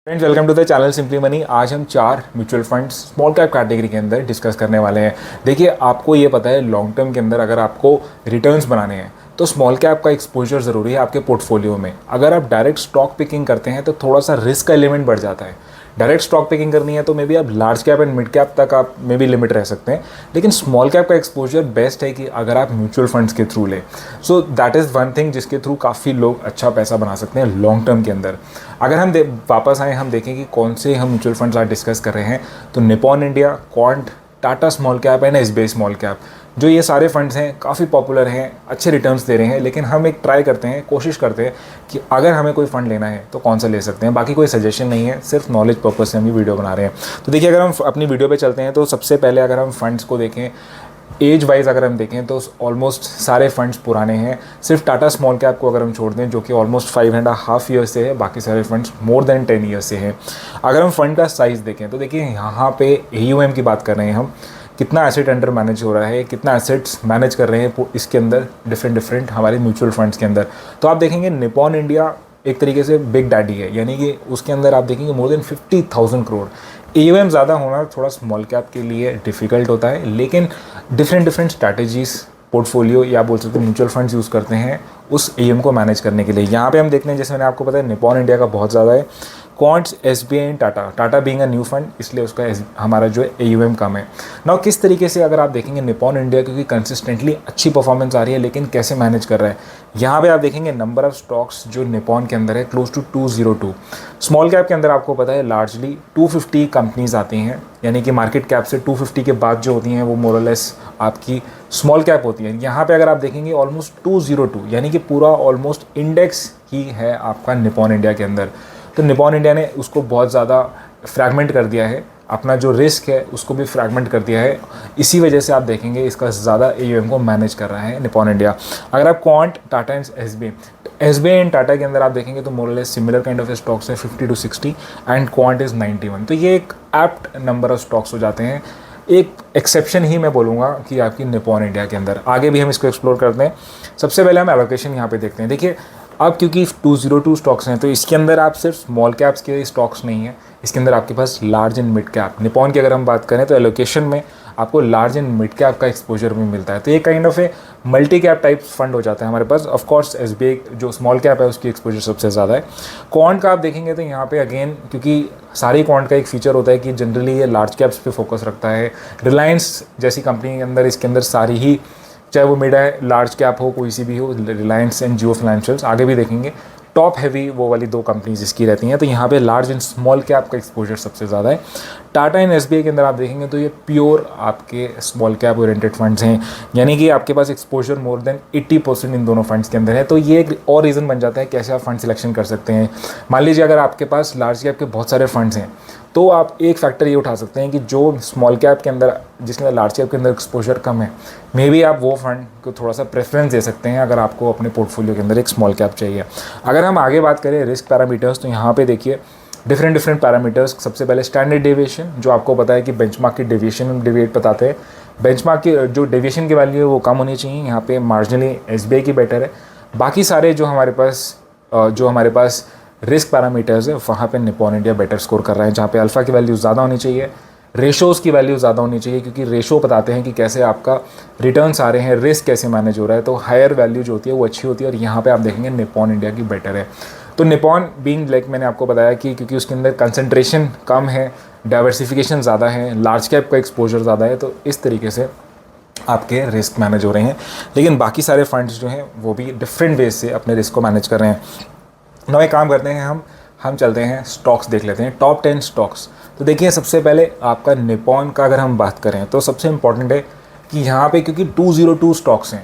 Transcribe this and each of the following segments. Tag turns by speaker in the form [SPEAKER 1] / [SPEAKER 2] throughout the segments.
[SPEAKER 1] Friends, welcome to the channel Simply Money. आज हम चार mutual funds small cap category के अंदर डिस्कस करने वाले हैं। देखिए, आपको ये पता है लॉन्ग टर्म के अंदर अगर आपको रिटर्न्स बनाने हैं तो स्मॉल कैप का एक्सपोजर ज़रूरी है आपके पोर्टफोलियो में। अगर आप डायरेक्ट स्टॉक पिकिंग करते हैं तो थोड़ा सा रिस्क का एलिमेंट बढ़ जाता है। डायरेक्ट स्टॉक पिकिंग करनी है तो मे बी आप large cap and mid cap तक आप मे बी लिमिट रह सकते हैं, लेकिन स्मॉल कैप का एक्सपोजर बेस्ट है कि अगर आप म्यूचुअल फंड्स के थ्रू लें। सो दैट इज़ वन थिंग जिसके थ्रू काफ़ी लोग अच्छा पैसा बना सकते हैं लॉन्ग टर्म के अंदर। अगर हम वापस आए, हम देखें कि कौन से हम म्यूचुअल फंड्स आज डिस्कस कर रहे हैं, तो Nippon India, quant, Tata small cap and SBI small cap, जो ये सारे फंड्स हैं काफ़ी पॉपुलर हैं, अच्छे रिटर्न्स दे रहे हैं। लेकिन हम एक ट्राई करते हैं, कोशिश करते हैं कि अगर हमें कोई फ़ंड लेना है तो कौन सा ले सकते हैं। बाकी कोई सजेशन नहीं है, सिर्फ नॉलेज पर्पज से हम ये वीडियो बना रहे हैं। तो देखिए, अगर हम अपनी वीडियो पे चलते हैं तो सबसे पहले अगर हम फंड्स को देखें एज वाइज, अगर हम देखें तो ऑलमोस्ट सारे फंड्स पुराने हैं। सिर्फ टाटा स्मॉल कैप को अगर हम छोड़ दें जो कि ऑलमोस्ट 5.5 ईयर्स से है, बाकी सारे फंड्स मोर देन 10 ईयर्स से हैं। अगर हम फंड का साइज़ देखें तो देखिए, यहाँ पे AUM की बात कर रहे हैं हम, कितना एसेट अंडर मैनेज हो रहा है, कितना एसेट्स मैनेज कर रहे हैं इसके अंदर डिफरेंट हमारे म्यूचुअल फंड्स के अंदर। तो आप देखेंगे निपॉन इंडिया एक तरीके से बिग डैडी है, यानी कि उसके अंदर आप देखेंगे मोर देन 50,000 करोड़। AUM ज़्यादा होना थोड़ा स्मॉल कैप के लिए डिफ़िकल्ट होता है, लेकिन डिफरेंट स्ट्रैटेजीज़ पोर्टफोलियो या बोल सकते हैं म्यूचुअल फंड्स यूज़ करते हैं उस AUM को मैनेज करने के लिए। यहाँ पे हम देखते हैं, जैसे मैंने आपको पता है निपॉन इंडिया का बहुत ज़्यादा है, quants, SBI and Tata being a new fund, इसलिए उसका हमारा जो है AUM कम है। नाउ किस तरीके से अगर आप देखेंगे निपॉन इंडिया, क्योंकि कंसिस्टेंटली अच्छी परफॉर्मेंस आ रही है, लेकिन कैसे मैनेज कर रहा है, यहाँ पे आप देखेंगे नंबर ऑफ स्टॉक्स जो निपॉन के अंदर है क्लोज टू 202। स्मॉल कैप के अंदर आपको पता है लार्जली 250 कंपनीज आती हैं, यानी कि मार्केट कैप से 250 के बाद जो होती हैं वो मोरलेस आपकी स्मॉल कैप होती है। यहाँ पे अगर आप देखेंगे ऑलमोस्ट 202, यानी कि पूरा ऑलमोस्ट इंडेक्स ही है आपका निपॉन इंडिया के अंदर। तो निपॉन इंडिया ने उसको बहुत ज़्यादा फ्रैगमेंट कर दिया है, अपना जो रिस्क है उसको भी फ्रैगमेंट कर दिया है। इसी वजह से आप देखेंगे इसका ज़्यादा AUM को मैनेज कर रहा है निपॉन इंडिया। अगर आप quant, Tata and SBI and Tata के अंदर आप देखेंगे तो मोरलेस सिमिलर काइंड ऑफ स्टॉक्स है, 50 to 60 एंड क्वांट इज़ 91। तो ये एक एप्ट नंबर ऑफ स्टॉक्स हो जाते हैं। एक एक्सेप्शन ही मैं बोलूँगा कि आपकी निपॉन इंडिया के अंदर। आगे भी हम इसको एक्सप्लोर करते हैं। सबसे पहले हम एलोकेशन यहाँ पे देखते हैं। देखिए, अब क्योंकि 202 स्टॉक्स हैं तो इसके अंदर आप सिर्फ स्मॉल कैप्स के स्टॉक्स नहीं हैं, इसके अंदर आपके पास large and mid cap. Nippon की अगर हम बात करें तो एलोकेशन में आपको लार्ज एंड मिड कैप का एक्सपोजर भी मिलता है। तो ये kind of a multi cap type fund हो जाता है हमारे पास। ऑफ कोर्स SBI जो स्मॉल कैप है उसकी एक्सपोजर सबसे ज़्यादा है। क्वांट का आप देखेंगे तो यहाँ पे अगेन, क्योंकि सारी क्वांट का एक फीचर होता है कि जनरली ये लार्ज कैप्स पे फोकस रखता है। रिलायंस जैसी कंपनी के अंदर इसके अंदर सारी ही, चाहे वो मिड है, लार्ज कैप हो, कोई सी भी हो, रिलायंस एंड जियो फाइनेंशियल्स, आगे भी देखेंगे टॉप हैवी वो वाली दो कंपनीज इसकी रहती हैं। तो यहाँ पे लार्ज एंड स्मॉल कैप का एक्सपोजर सबसे ज़्यादा है। टाटा एंड SBI के अंदर आप देखेंगे तो ये प्योर आपके स्मॉल कैप ओरिएंटेड फंड्स हैं, यानी कि आपके पास एक्सपोजर मोर देन 80% इन दोनों फंड्स के अंदर है। तो ये एक और रीज़न बन जाता है कैसे आप फंड सिलेक्शन कर सकते हैं। मान लीजिए अगर आपके पास लार्ज कैप के बहुत सारे फंड्स हैं तो आप एक फैक्टर ये उठा सकते हैं कि जो स्मॉल कैप के अंदर, जिसमें लार्ज कैप के अंदर एक्सपोजर कम है, मे बी आप वो फंड को थोड़ा सा प्रेफरेंस दे सकते हैं अगर आपको अपने पोर्टफोलियो के अंदर एक स्मॉल कैप चाहिए। अगर हम आगे बात करें रिस्क पैरामीटर्स, तो यहाँ पे देखिए डिफरेंट पैरामीटर्स। सबसे पहले स्टैंडर्ड डेविएशन, जो आपको पता है कि बेंचमार्क की डेविएशन डिवेट बताते हैं। बेंचमार्क की जो डेविएशन की वैल्यू है वो कम होनी चाहिए। यहाँ पे मार्जिनली SBI की बेटर है। बाकी सारे जो हमारे पास रिस्क पैरामीटर्स है वहाँ पे निपॉन इंडिया बेटर स्कोर कर रहा है, जहाँ पे अल्फ़ा की वैल्यू ज़्यादा होनी चाहिए, रेशोज़ की वैल्यू ज़्यादा होनी चाहिए, क्योंकि रेशो बताते हैं कि कैसे आपका रिटर्न्स आ रहे हैं, रिस्क कैसे मैनेज हो रहा है। तो हायर वैल्यू जो होती है वो अच्छी होती है, और यहाँ पे आप देखेंगे निपॉन इंडिया की बेटर है। तो निपॉन बीइंग लाइक मैंने आपको बताया कि क्योंकि उसके अंदर कंसंट्रेशन कम है, डाइवर्सिफिकेशन ज़्यादा है, लार्ज कैप का एक्सपोजर ज़्यादा है, तो इस तरीके से आपके रिस्क मैनेज हो रहे हैं। लेकिन बाकी सारे फंड्स जो हैं वो भी डिफरेंट वेज से अपने रिस्क को मैनेज कर रहे हैं। नए काम करते हैं, हम चलते हैं स्टॉक्स देख लेते हैं, टॉप 10 स्टॉक्स। तो देखिए, सबसे पहले आपका निपॉन का अगर हम बात करें तो सबसे इम्पॉर्टेंट है कि यहाँ पे क्योंकि 202 स्टॉक्स हैं,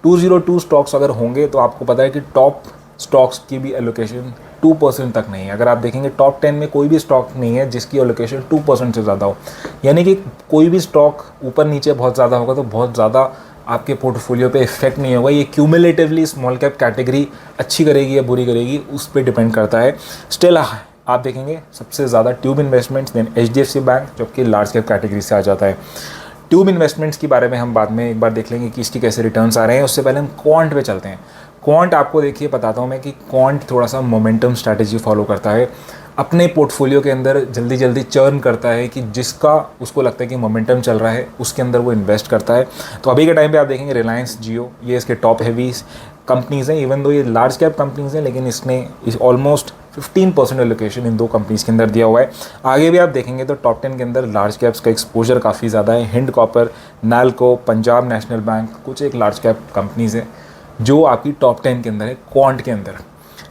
[SPEAKER 1] 202 स्टॉक्स अगर होंगे तो आपको पता है कि टॉप स्टॉक्स की भी एलोकेशन 2% तक नहीं है। अगर आप देखेंगे टॉप 10 में कोई भी स्टॉक नहीं है जिसकी एलोकेशन 2% से ज़्यादा हो, यानी कि कोई भी स्टॉक ऊपर नीचे बहुत ज़्यादा होगा तो बहुत ज़्यादा आपके पोर्टफोलियो पे इफेक्ट नहीं होगा। ये क्यूमुलेटिवली स्मॉल कैप कैटेगरी अच्छी करेगी या बुरी करेगी उस पर डिपेंड करता है। स्टिल आप देखेंगे सबसे ज़्यादा tube investments, then HDFC bank, जो कि लार्ज कैप कैटेगरी से आ जाता है। ट्यूब इन्वेस्टमेंट्स के बारे में हम बाद में एक बार देख लेंगे कि इसकी कैसे रिटर्न्स आ रहे हैं। उससे पहले हम क्वांट पे चलते हैं। क्वांट आपको देखिए बताता हूँ मैं कि क्वांट थोड़ा सा मोमेंटम स्ट्रैटेजी फॉलो करता है। अपने पोर्टफोलियो के अंदर जल्दी जल्दी चर्न करता है कि जिसका उसको लगता है कि मोमेंटम चल रहा है उसके अंदर वो इन्वेस्ट करता है। तो अभी के टाइम पे आप देखेंगे रिलायंस जियो ये इसके टॉप हैवी कंपनीज़ हैं, इवन दो ये लार्ज कैप कंपनीज़ हैं, लेकिन इसने ऑलमोस्ट 15% एलोकेशन इन दो कंपनीज़ के अंदर दिया हुआ है। आगे भी आप देखेंगे तो टॉप 10 के अंदर लार्ज कैप्स का एक्सपोजर काफ़ी ज़्यादा है। Hind copper, NALCO, Punjab national bank, कुछ एक लार्ज कैप कंपनीज़ हैं जो आपकी टॉप 10 के अंदर है क्वांट के अंदर।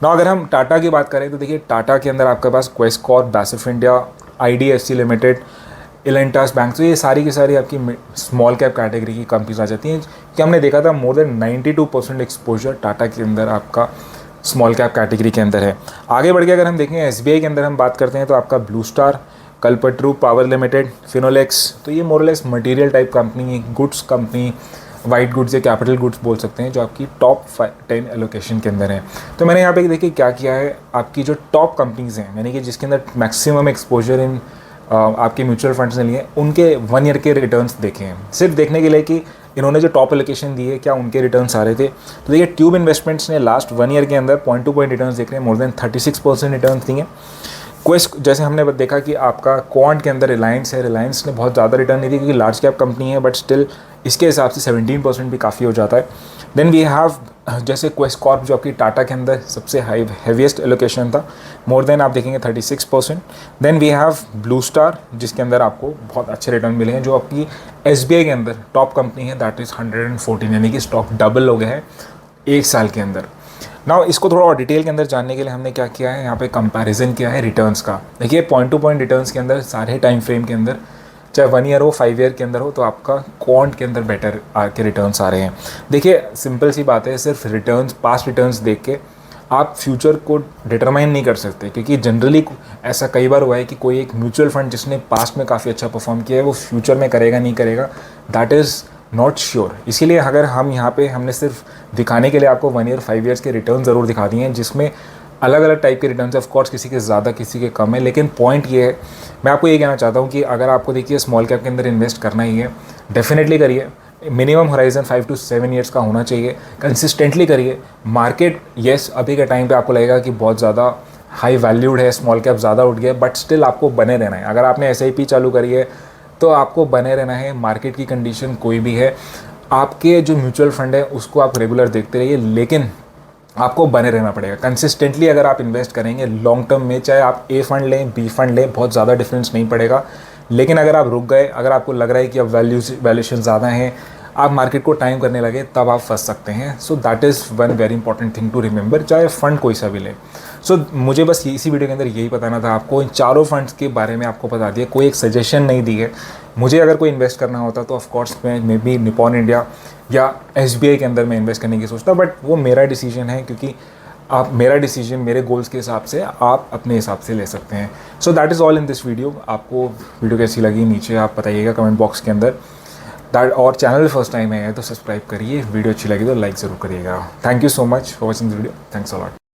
[SPEAKER 1] ना अगर हम टाटा की बात करें तो देखिए टाटा के अंदर आपके पास Quest Corp, BASF India, IDFC लिमिटेड, एलेंटास बैंक, तो ये सारी की सारी आपकी स्मॉल कैप कैटेगरी की कंपनीज आ जाती हैं कि हमने देखा था मोर देन 92% एक्सपोजर टाटा के अंदर आपका स्मॉल कैप कैटेगरी के अंदर है। आगे बढ़ के अगर हम देखें SBI के अंदर हम बात करते हैं तो आपका Blue Star, Kalpataru power limited, Finolex, तो ये more less material type company, goods company, white goods या कैपिटल गुड्स बोल सकते हैं, जो आपकी टॉप 10 एलोकेशन के अंदर है। तो मैंने यहाँ पे देखिए क्या किया है, आपकी जो टॉप कंपनीज़ हैं यानी कि जिसके अंदर मैक्सिमम एक्सपोजर इन आपके म्यूचुअल फंड्स ने लिए, उनके 1 ईयर के रिटर्न्स देखे हैं, सिर्फ देखने के लिए कि इन्होंने जो टॉप एलोकेशन दी है क्या उनके रिटर्न्स आ रहे थे। तो देखिए ट्यूब इन्वेस्टमेंट्स ने लास्ट 1 ईयर के अंदर पॉइंट टू पॉइंट रिटर्न्स देख रहे हैं, मोर देन 36% रिटर्न्स दिए। क्वेस्ट जैसे हमने देखा कि आपका क्वांट के अंदर रिलायंस है, रिलायंस ने बहुत ज़्यादा रिटर्न नहीं दी क्योंकि लार्ज कैप कंपनी है, बट स्टिल इसके हिसाब से 17% भी काफ़ी हो जाता है। देन वी हैव जैसे क्वेस्ट कॉर्प जो आपकी टाटा के अंदर सबसे हैवीएस्ट एलोकेशन था, मोर देन आप देखेंगे 36%। Then we have Blue Star जिसके अंदर आपको बहुत अच्छे रिटर्न मिले हैं, जो आपकी SBI के अंदर टॉप कंपनी है, दैट इज़ 114, यानी कि स्टॉक डबल हो गया है 1 साल के अंदर। नाउ इसको थोड़ा और डिटेल के अंदर जानने के लिए हमने क्या किया है, यहाँ पे कंपैरिजन किया है रिटर्न्स का। देखिए पॉइंट टू पॉइंट रिटर्न्स के अंदर सारे टाइम फ्रेम के अंदर, चाहे 1 ईयर हो 5 ईयर के अंदर हो, तो आपका क्वांट के अंदर बेटर के रिटर्न्स आ रहे हैं। देखिए सिंपल सी बात है, सिर्फ रिटर्न्स, पास्ट रिटर्न्स देख के आप फ्यूचर को डिटरमाइन नहीं कर सकते, क्योंकि जनरली ऐसा कई बार हुआ है कि कोई एक म्यूचुअल फंड जिसने पास्ट में काफ़ी अच्छा परफॉर्म किया है वो फ्यूचर में करेगा नहीं करेगा, दैट इज़ नॉट श्योर। इसीलिए अगर हम यहाँ पे हमने सिर्फ दिखाने के लिए आपको 1 ईयर 5 ईयर्स के रिटर्न ज़रूर दिखा दिए हैं, जिसमें अलग अलग टाइप के रिटर्न ऑफ कोर्स किसी के ज़्यादा किसी के कम है, लेकिन पॉइंट ये है, मैं आपको ये कहना चाहता हूँ कि अगर आपको देखिए स्मॉल कैप के अंदर इन्वेस्ट करना ही है, डेफिनेटली करिए। मिनिमम होराइजन 5 to 7 ईयर्स का होना चाहिए, कंसिस्टेंटली करिए। मार्केट येस अभी के टाइम पे आपको लगेगा कि बहुत ज़्यादा हाई वैल्यूड है, स्मॉल कैप ज़्यादा उठ गया, बट स्टिल आपको बने रहना है। अगर आपने SIP चालू करी है तो आपको बने रहना है, मार्केट की कंडीशन कोई भी है, आपके जो म्यूचुअल फंड है उसको आप रेगुलर देखते रहिए, लेकिन आपको बने रहना पड़ेगा कंसिस्टेंटली। अगर आप इन्वेस्ट करेंगे लॉन्ग टर्म में, चाहे आप A फंड लें B फंड लें, बहुत ज़्यादा डिफरेंस नहीं पड़ेगा। लेकिन अगर आप रुक गए, अगर आपको लग रहा है कि अब वैल्यूएशन ज़्यादा हैं, आप मार्केट को टाइम करने लगे, तब आप फंस सकते हैं। So that is one very important thing to remember, चाहे फंड कोई सा भी ले। सो मुझे बस इसी वीडियो के अंदर यही बताना था आपको, इन चारों फंड्स के बारे में आपको बता दिया, कोई एक सजेशन नहीं दी है। मुझे अगर कोई इन्वेस्ट करना होता तो ऑफकोर्स मैं मे बी निपॉन इंडिया या SBI के अंदर मैं इन्वेस्ट करने की सोचता, बट वो मेरा डिसीजन है, क्योंकि आप मेरा डिसीजन मेरे गोल्स के हिसाब से आप अपने हिसाब से ले सकते हैं। So that is all in this video. आपको वीडियो कैसी लगी नीचे आप बताइएगा कमेंट बॉक्स के अंदर। दैट और चैनल फर्स्ट टाइम है तो सब्सक्राइब करिए, वीडियो अच्छी लगी तो लाइक ज़रूर करिएगा। Thank you so much for watching this video, thanks a lot.